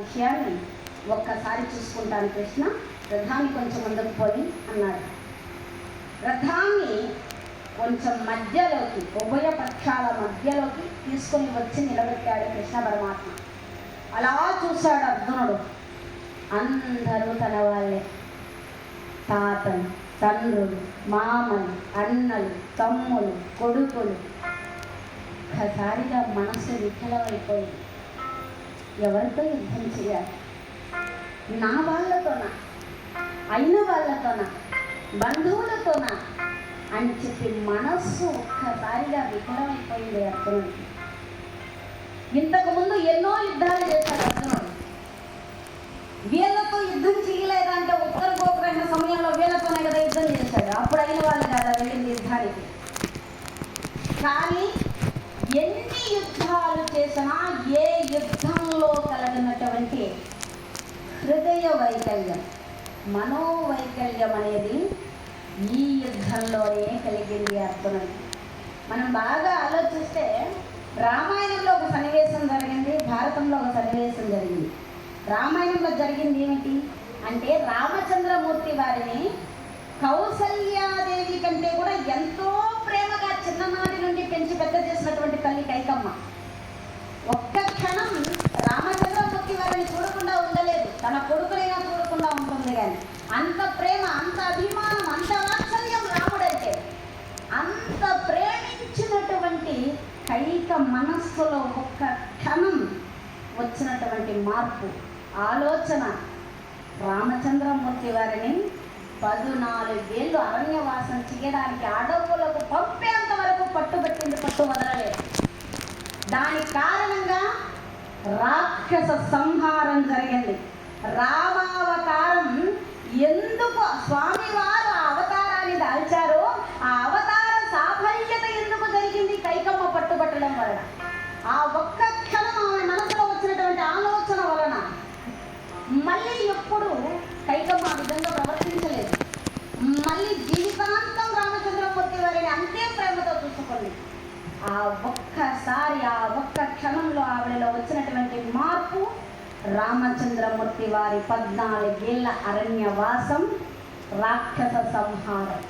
విషయాన్ని ఒక్కసారి చూసుకుంటాను కృష్ణ, రథాన్ని కొంచెం ముందుకు పోయి అన్నాడు. రథాన్ని కొంచెం మధ్యలోకి, ఉభయ పక్షాల మధ్యలోకి తీసుకొని వచ్చి నిలబెట్టాడు కృష్ణ పరమాత్మ. అలా చూశాడు అర్జునుడు. అందరూ తన వాళ్ళే, తాతలు, తండ్రులు, మామలు, అన్నలు, తమ్ములు, కొడుకులు. ఒక్కసారిగా మనసు విఫలమైపోయింది. ఎవరితో యుద్ధం చేయాలి? నా వాళ్ళతోనా, అయిన వాళ్ళతోనా, బంధువులతోనా అని చెప్పి మనస్సు ఒక్కసారిగా విఫలమైపోయింది అర్జునుడికి. ఇంతకుముందు ఎన్నో యుద్ధాలు చేశాడు అర్జునుడు. వీళ్ళతో యుద్ధం చేయలేదా అంటే ఉత్తర గోపురమైన సమయంలో వీళ్ళతోనే కదా యుద్ధం చేశాడు. అప్పుడు అయిన వాళ్ళు కదా వెళ్ళింది యుద్ధానికి. కానీ ఎన్ని యుద్ధాలు చేసినా ఏ యుద్ధంలో కలిగినటువంటి హృదయ వైకల్యం, మనోవైకల్యం అనేది ఈ యుద్ధంలోనే కలిగింది అర్జునుడికి. మనం బాగా ఆలోచిస్తే రామాయణంలో ఒక సన్నివేశం జరిగింది, భారతంలో ఒక సన్నివేశం జరిగింది. రామాయణంలో జరిగింది ఏమిటి అంటే, రామచంద్రమూర్తి వారిని కౌసల్యాదేవి కంటే కూడా ఎంతో ప్రేమగా చిన్ననాటి నుండి పెంచి పెద్ద చేసినటువంటి తల్లి కైకమ్మ ఒక్క క్షణం రామచంద్రమూర్తి వారిని చూడకుండా ఉండలేదు. తన కొడుకునైనా చూడకుండా ఉంటుంది. కానీ అంత ప్రేమ, అంత అభిమానం, అంత వాత్సల్యం రాముడంటే. అంత ప్రేమించినటువంటి కైక మనస్సులో ఒక్క క్షణం వచ్చినటువంటి మార్పు, ఆలోచన రామచంద్రమూర్తి వారిని 14 ఏళ్ళు అరణ్యవాసం చేయడానికి అడవులకు పంపేంత వరకు పట్టుబట్టింది, పట్టు వదలలేదు. దాని కారణంగా రాక్షస సంహారం జరిగింది. రామావతారం ఎందుకు స్వామివారు ఆ అవతారాన్ని దాల్చారో, ఆ అవతార సాఫల్యత ఎందుకు జరిగింది? కైకమ్మ పట్టుబట్టడం వలన. ఆ ఒక్క క్షణం ఆమె మనసులో వచ్చినటువంటి ఆలోచన వలన మళ్ళీ ఎప్పుడు కైకమ్మ ఆ విధంగా ప్రవర్తించలేదు. మళ్ళీ జీవితాంతం రామచంద్రమూర్తి వారిని అంతే ప్రేమతో చూసుకుంది. ఆ ఒక్కసారి, ఆ ఒక్క క్షణంలో ఆవిడలో వచ్చినటువంటి మార్పు రామచంద్రమూర్తి వారి 14 ఏళ్ల అరణ్యవాసం, రాక్షస సంహారం.